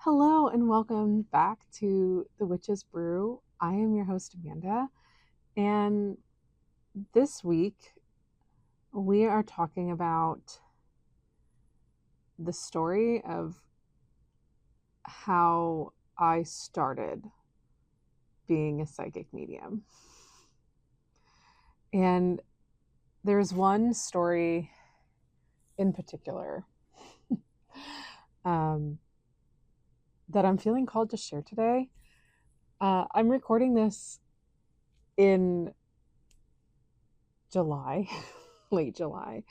Hello and welcome back to The Witch's Brew. I am your host, Amanda, and this week we are talking about the story of how I started being a psychic medium. And there's one story in particular that I'm feeling called to share today. I'm recording this in July, late July.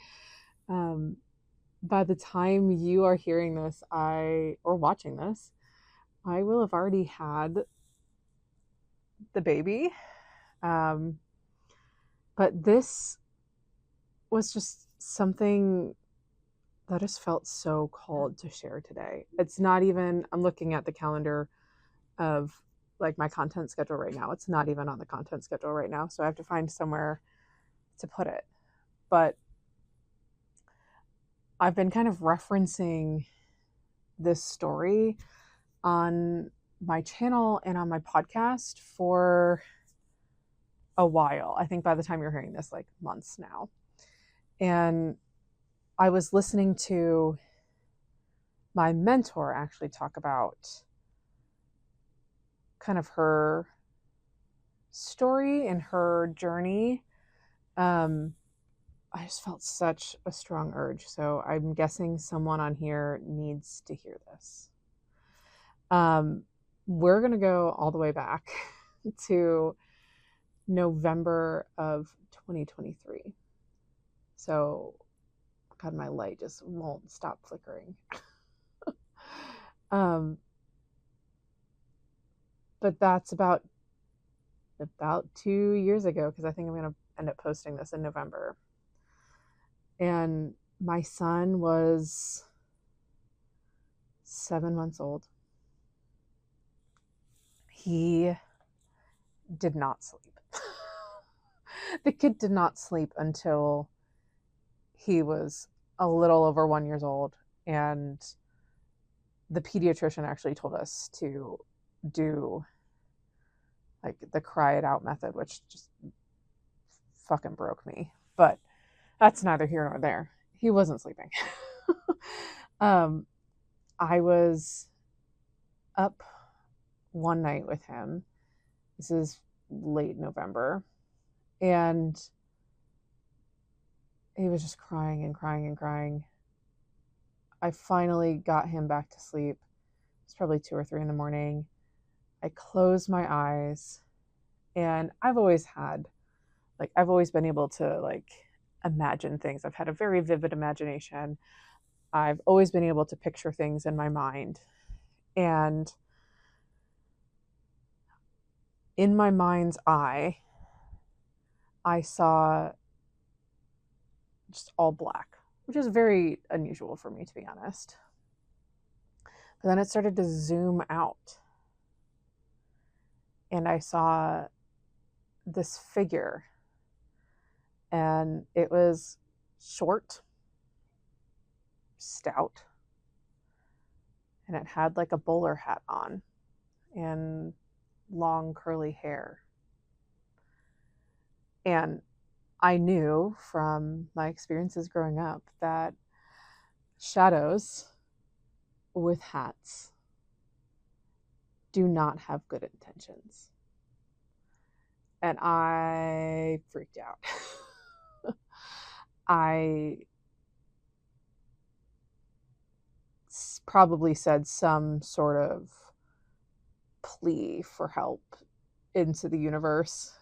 By the time you are hearing this, or watching this, I will have already had the baby. But this was just something that just felt so called to share today. It's not even, I'm looking at the calendar of like my content schedule right now. It's not even on the content schedule right now. So I have to find somewhere to put it. But I've been kind of referencing this story on my channel and on my podcast for a while. I think by the time you're hearing this, like months now. And I was listening to my mentor actually talk about kind of her story and her journey. I just felt such a strong urge. So I'm guessing someone on here needs to hear this. We're going to go all the way back to November of 2023. So, God, my light just won't stop flickering. But that's about 2 years ago, because I think I'm going to end up posting this in November. And my son was 7 months old. He did not sleep. The kid did not sleep until he was a little over 1 year old. And the pediatrician actually told us to do like the cry it out method, which just fucking broke me. But that's neither here nor there. He wasn't sleeping. I was up one night with him. This is late November. And he was just crying and crying and crying. I finally got him back to sleep. It's probably 2 or 3 in the morning. I closed my eyes, and I've always been able to like imagine things. I've had a very vivid imagination. I've always been able to picture things in my mind. And in my mind's eye, I saw just all black, which is very unusual for me, to be honest. But then it started to zoom out, and I saw this figure, and it was short, stout, and it had like a bowler hat on and long curly hair. And I knew from my experiences growing up that shadows with hats do not have good intentions. And I freaked out. I probably said some sort of plea for help into the universe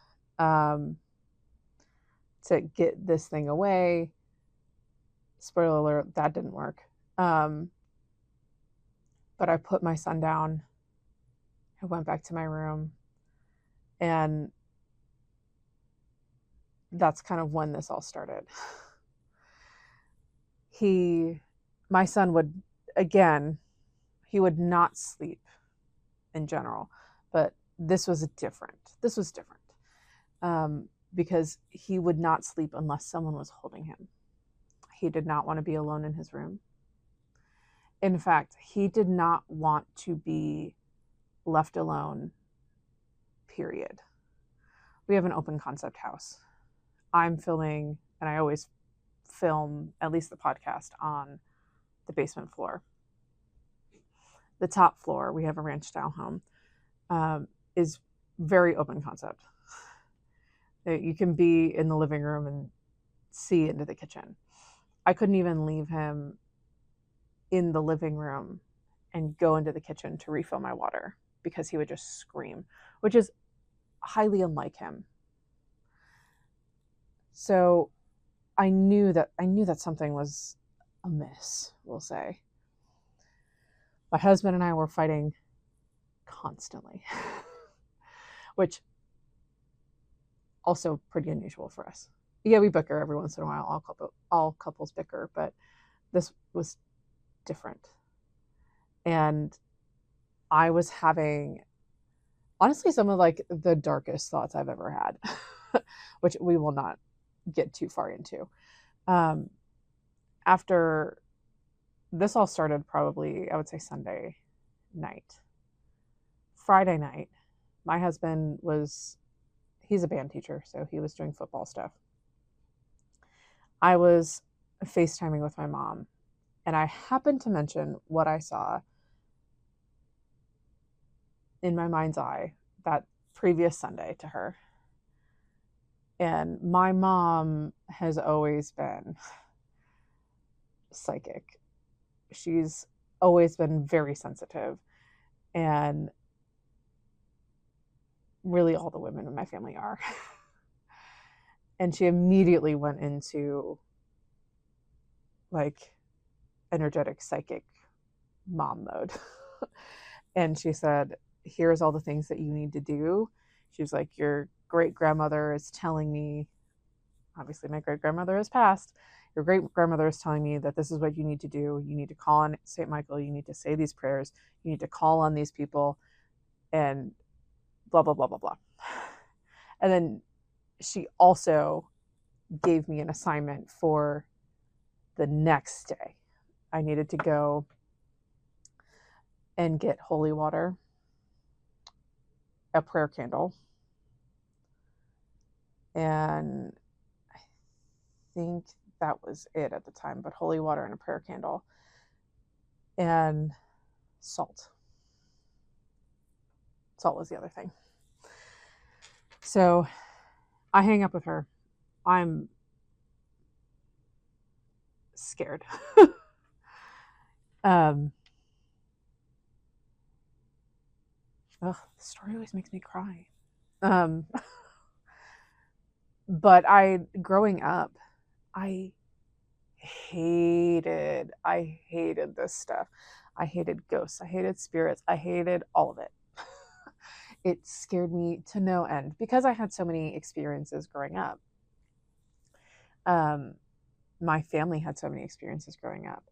to get this thing away. Spoiler alert, that didn't work. But I put my son down. I went back to my room, and that's kind of when this all started. My son would, again, he would not sleep in general, but this was different. Because he would not sleep unless someone was holding him. He did not want to be alone in his room. In fact, he did not want to be left alone, period. We have an open concept house. I'm filming, and I always film at least the podcast on the basement floor. The top floor, we have a ranch style home, is very open concept. You can be in the living room and see into the kitchen. I couldn't even leave him in the living room and go into the kitchen to refill my water because he would just scream, which is highly unlike him. So I knew that something was amiss, we'll say. My husband and I were fighting constantly, which also pretty unusual for us. Yeah, we bicker every once in a while. All couples bicker, but this was different. And I was having, honestly, some of like the darkest thoughts I've ever had, which we will not get too far into. After this all started, probably, I would say Sunday night. Friday night, my husband he's a band teacher, so he was doing football stuff. I was FaceTiming with my mom, and I happened to mention what I saw in my mind's eye that previous Sunday to her. And my mom has always been psychic. She's always been very sensitive, and really all the women in my family are. And she immediately went into like energetic psychic mom mode. And she said, here's all the things that you need to do. She was like, your great grandmother is telling me, obviously my great grandmother has passed. Your great grandmother is telling me that this is what you need to do. You need to call on St. Michael. You need to say these prayers. You need to call on these people and blah, blah, blah, blah, blah. And then she also gave me an assignment for the next day. I needed to go and get holy water, a prayer candle, and I think that was it at the time, but holy water and a prayer candle, and salt. Salt was the other thing. So I hang up with her. I'm scared. The story always makes me cry. But growing up, I hated this stuff. I hated ghosts. I hated spirits. I hated all of it. It scared me to no end because I had so many experiences growing up. My family had so many experiences growing up.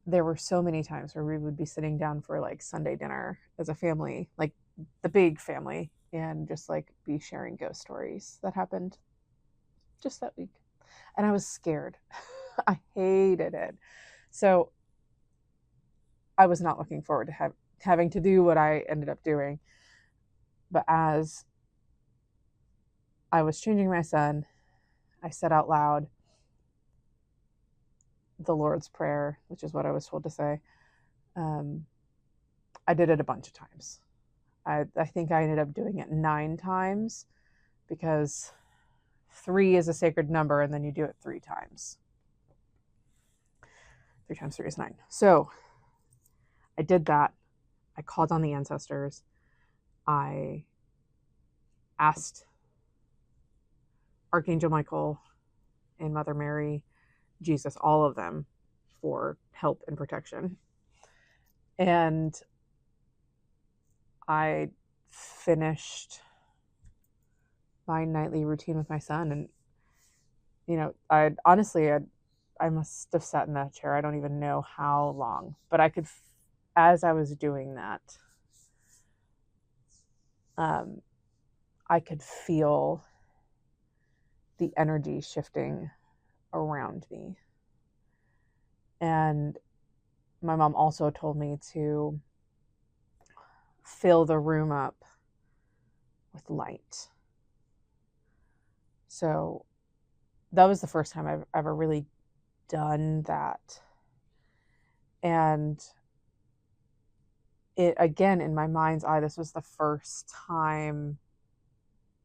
There were so many times where we would be sitting down for like Sunday dinner as a family, like the big family, and just like be sharing ghost stories that happened just that week. And I was scared. I hated it. So I was not looking forward to having to do what I ended up doing. But as I was changing my son, I said out loud the Lord's Prayer, which is what I was told to say. I did it a bunch of times. I think I ended up doing it 9 times because 3 is a sacred number, and then you do it 3 times. 3 times 3 is 9. So I did that. I called on the ancestors. I asked Archangel Michael and Mother Mary, Jesus, all of them, for help and protection. And I finished my nightly routine with my son. And, you know, I must have sat in that chair. I don't even know how long, but I could, as I was doing that, I could feel the energy shifting around me. And my mom also told me to fill the room up with light. So that was the first time I've ever really done that. And it, again, in my mind's eye, this was the first time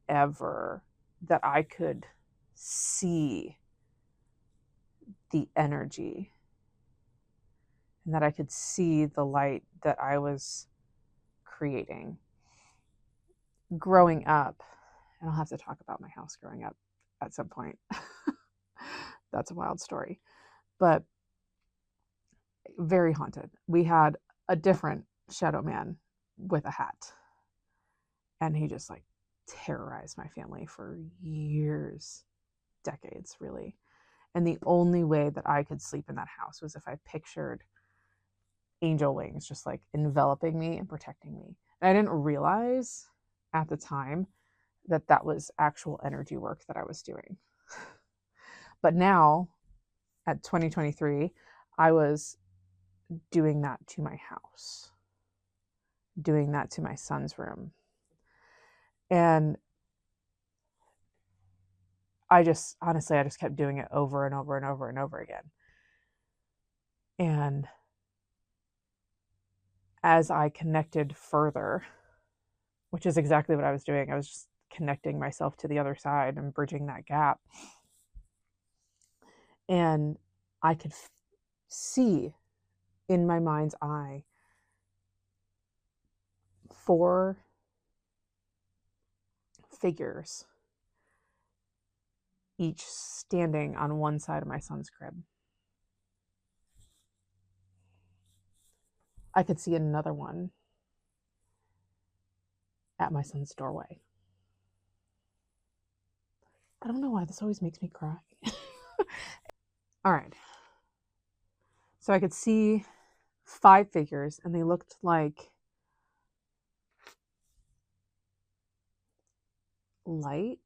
ever that I could see the energy and that I could see the light that I was creating. Growing up, and I'll have to talk about my house growing up at some point. That's a wild story, but very haunted. We had a different shadow man with a hat, and he just like terrorized my family for years, decades, really. And the only way that I could sleep in that house was if I pictured angel wings just like enveloping me and protecting me. And I didn't realize at the time that that was actual energy work that I was doing. But now, at 2023, I was doing that to my house, doing that to my son's room. And I just kept doing it over and over and over and over again. And as I connected further, which is exactly what I was doing, I was just connecting myself to the other side and bridging that gap. And I could see in my mind's eye 4 figures, each standing on one side of my son's crib. I could see another one at my son's doorway. I don't know why this always makes me cry. All right. So I could see 5 figures, and they looked like light,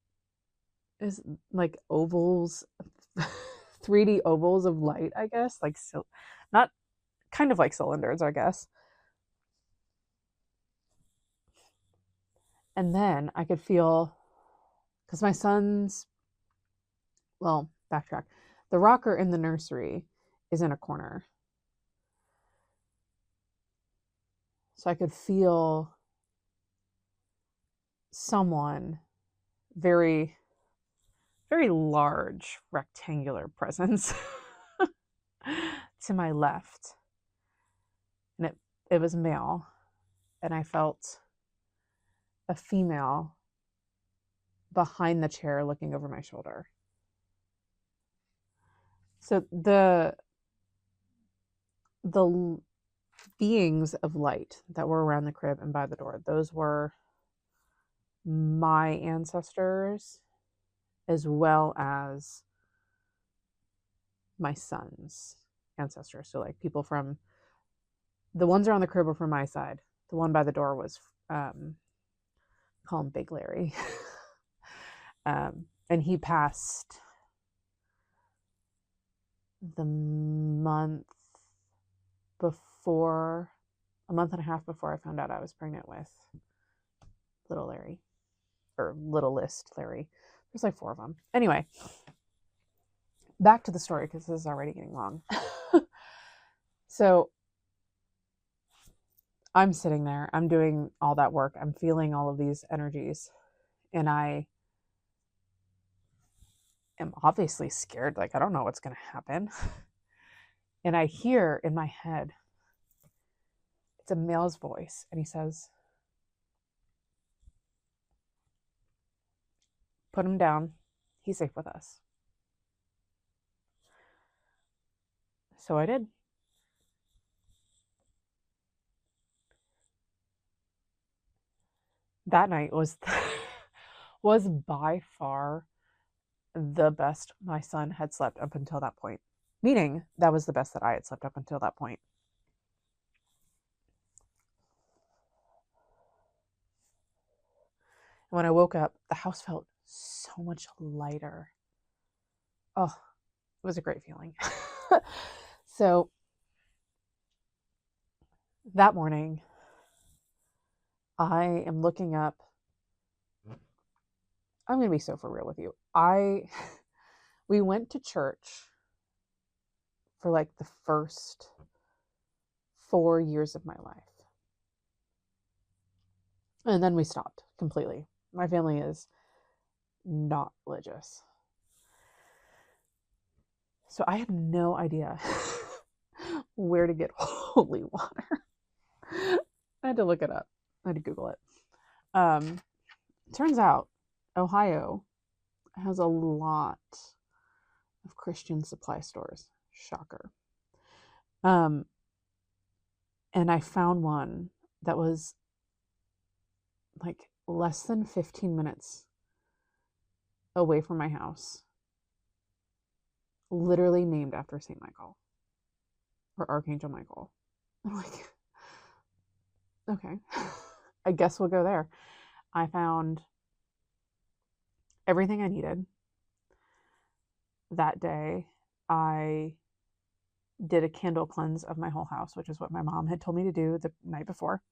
is like ovals, 3D ovals of light, I guess, like so, not kind of like cylinders, I guess. And then I could feel, because my son's, well, backtrack, the rocker in the nursery is in a corner. So I could feel someone, very, very large rectangular presence to my left. And it was male. And I felt a female behind the chair looking over my shoulder. So the beings of light that were around the crib and by the door, those were my ancestors as well as my son's ancestors. So like people from, the ones around the crib were from my side. The one by the door was, call him Big Larry. And he passed the month before, a month and a half before I found out I was pregnant with little Larry, or littlest Larry. There's like 4 of them. Anyway, back to the story, because this is already getting long. So I'm sitting there, I'm doing all that work, I'm feeling all of these energies, and I am obviously scared. Like, I don't know what's going to happen. And I hear in my head, it's a male's voice, and he says, "Put him down. He's safe with us." So I did. That night was was by far the best my son had slept up until that point. Meaning, that was the best that I had slept up until that point. And when I woke up, the house felt so much lighter. Oh, it was a great feeling. So that morning, I am looking up. I'm going to be so for real with you. We went to church for like the first 4 years of my life. And then we stopped completely. My family is not religious. So I had no idea where to get holy water. I had to look it up. I had to Google it. Turns out Ohio has a lot of Christian supply stores. Shocker. And I found one that was like less than 15 minutes away from my house, literally named after St. Michael or Archangel Michael. I'm like, okay, I guess we'll go there. I found everything I needed. That day, I did a candle cleanse of my whole house, which is what my mom had told me to do the night before.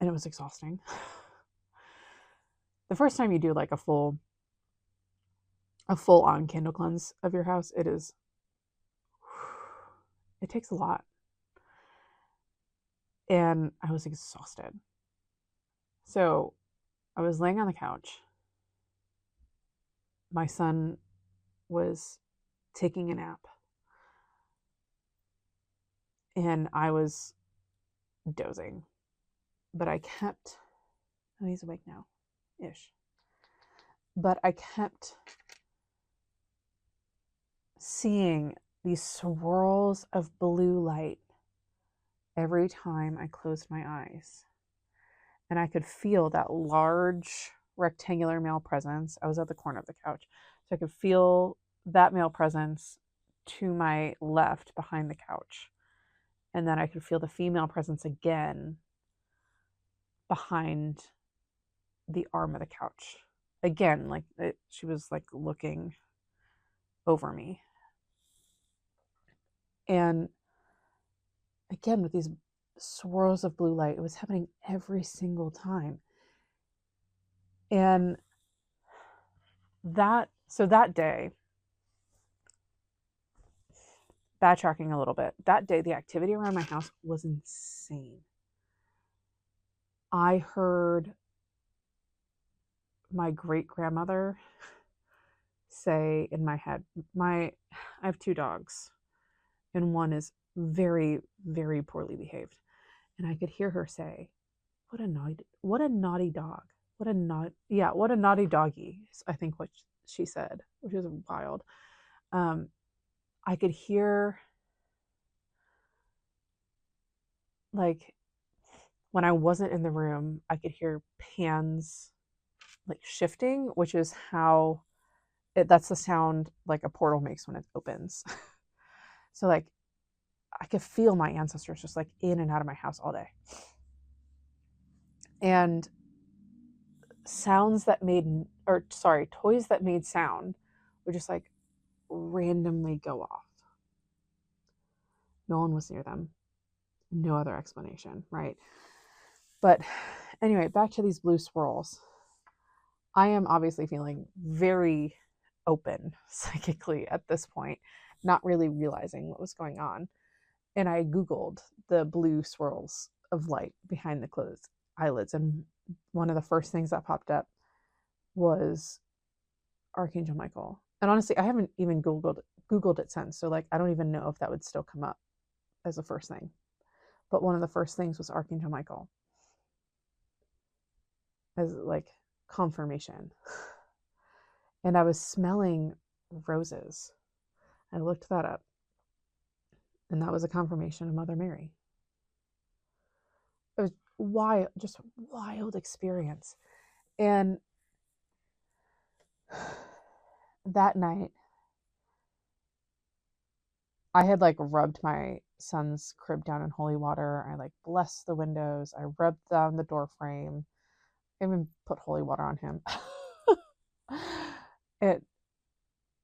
And it was exhausting. The first time you do like a full on candle cleanse of your house, it takes a lot. And I was exhausted. So I was laying on the couch. My son was taking a nap. And I was dozing. But I kept, oh, he's awake now, ish. But I kept seeing these swirls of blue light every time I closed my eyes. And I could feel that large rectangular male presence. I was at the corner of the couch. So I could feel that male presence to my left behind the couch. And then I could feel the female presence again behind the arm of the couch. Again, like she was like looking over me. And again, with these swirls of blue light, it was happening every single time. And that day, backtracking a little bit, that day, the activity around my house was insane. I heard my great-grandmother say in my head, I have 2 dogs, and one is very, very poorly behaved. And I could hear her say, what a naughty dog. What a naughty doggy, I think what she said, which is wild. I could hear, like, when I wasn't in the room, I could hear pans like shifting, which is how that's the sound like a portal makes when it opens. So like I could feel my ancestors just like in and out of my house all day. And toys that made sound would just like randomly go off. No one was near them. No other explanation, right? But anyway, back to these blue swirls. I am obviously feeling very open psychically at this point, not really realizing what was going on. And I Googled the blue swirls of light behind the closed eyelids. And one of the first things that popped up was Archangel Michael. And honestly, I haven't even Googled it since. So like, I don't even know if that would still come up as the first thing. But one of the first things was Archangel Michael as like confirmation. And I was smelling roses. I looked that up. And that was a confirmation of Mother Mary. It was wild, just a wild experience. And that night, I had like rubbed my son's crib down in holy water. I like blessed the windows. I rubbed down the door frame. I even put holy water on him.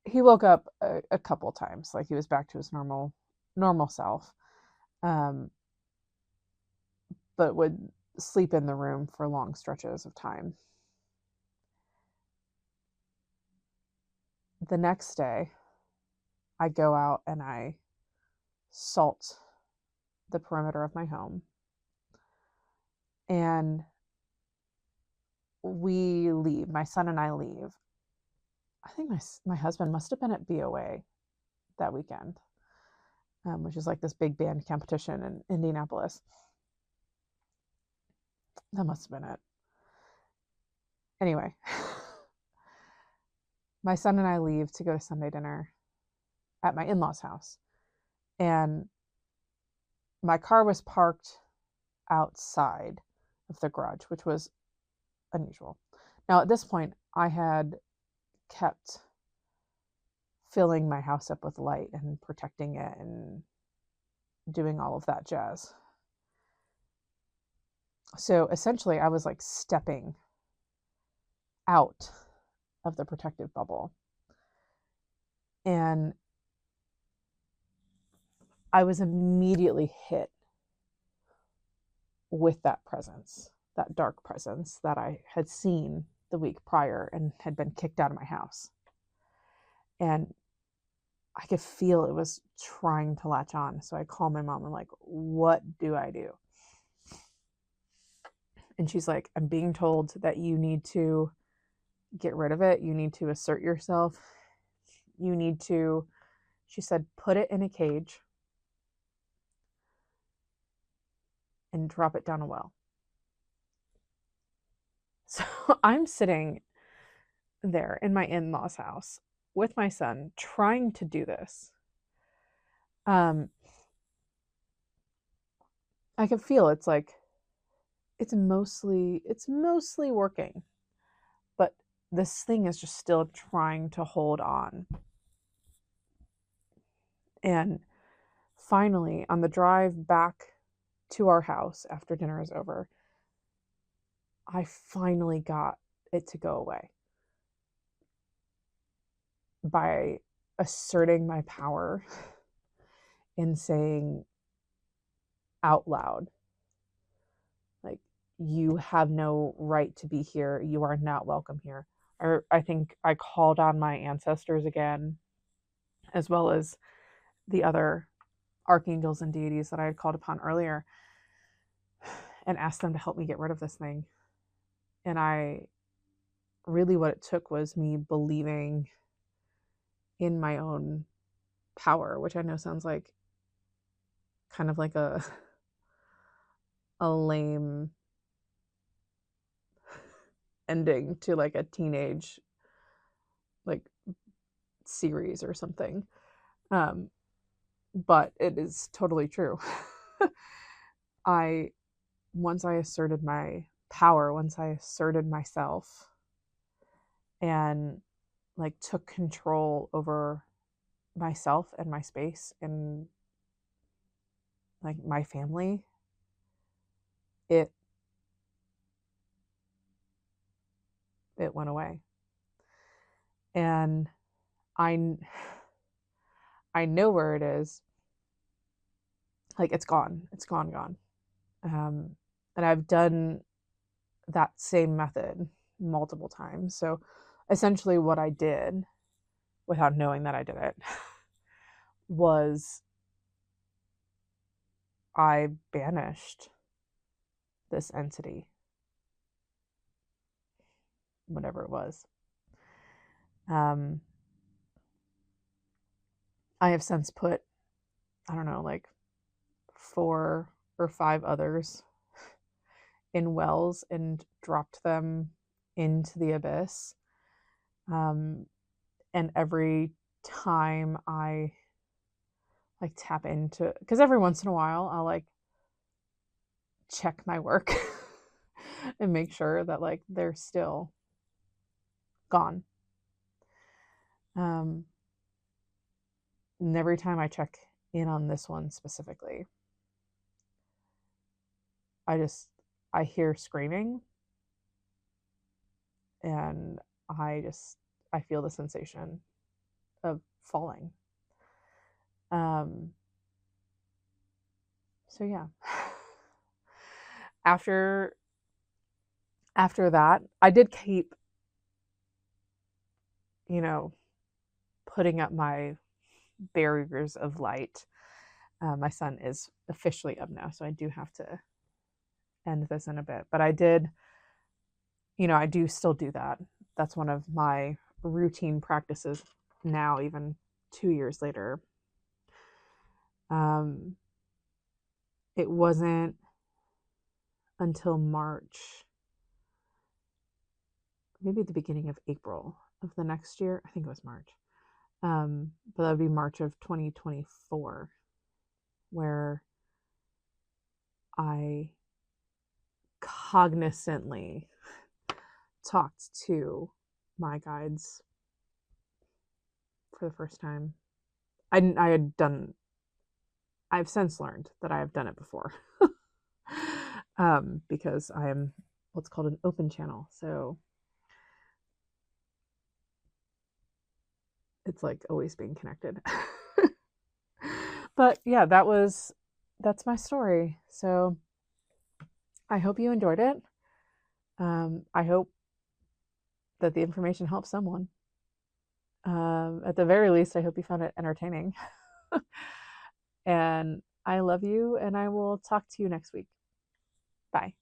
He woke up a couple times, like he was back to his normal self. um, but would sleep in the room for long stretches of time. The next day, I go out and I salt the perimeter of my home. And we leave. My son and I leave. I think my husband must have been at BOA that weekend, which is like this big band competition in Indianapolis. That must have been it. Anyway, my son and I leave to go to Sunday dinner at my in-laws' house. And my car was parked outside of the garage, which was unusual. Now, at this point, I had kept filling my house up with light and protecting it and doing all of that jazz. So essentially, I was like stepping out of the protective bubble. And I was immediately hit with that presence, that dark presence that I had seen the week prior and had been kicked out of my house. And I could feel it was trying to latch on. So I called my mom and like, what do I do? And she's like, I'm being told that you need to get rid of it. You need to assert yourself. You need to, she said, put it in a cage and drop it down a well. So I'm sitting there in my in-laws' house with my son trying to do this. I can feel it's like it's mostly working, but this thing is just still trying to hold on. And finally, on the drive back to our house after dinner is over, I finally got it to go away by asserting my power and saying out loud, like, you have no right to be here. You are not welcome here. Or I think I called on my ancestors again, as well as the other archangels and deities that I had called upon earlier, and asked them to help me get rid of this thing. And what it took was me believing in my own power, which I know sounds like kind of like a lame ending to like a teenage like series or something. But it is totally true. Once I asserted my power, once I asserted myself and like took control over myself and my space and like my family, it went away. And I know where it is. Like it's gone. It's gone. And I've done that same method multiple times. So essentially what I did, without knowing that I did it, was I banished this entity, whatever it was. I have since put, I don't know, like 4 or 5 others in wells and dropped them into the abyss. And every time I like tap into, because every once in a while I'll like check my work and make sure that like they're still gone. And every time I check in on this one specifically, I hear screaming, and I feel the sensation of falling. So yeah. After that, I did keep, you know, putting up my barriers of light. My son is officially up now, so I do have to end this in a bit. But I did, I do still do that. That's one of my routine practices now, even 2 years later. It wasn't until March, maybe the beginning of April of the next year. I think it was March. But that would be March of 2024, where I cognizantly talked to my guides for the first time. I've since learned that I have done it before. Because I am what's called an open channel. So it's like always being connected. But yeah, that's my story. So I hope you enjoyed it. I hope that the information helps someone. At the very least, I hope you found it entertaining. And I love you, and I will talk to you next week. Bye.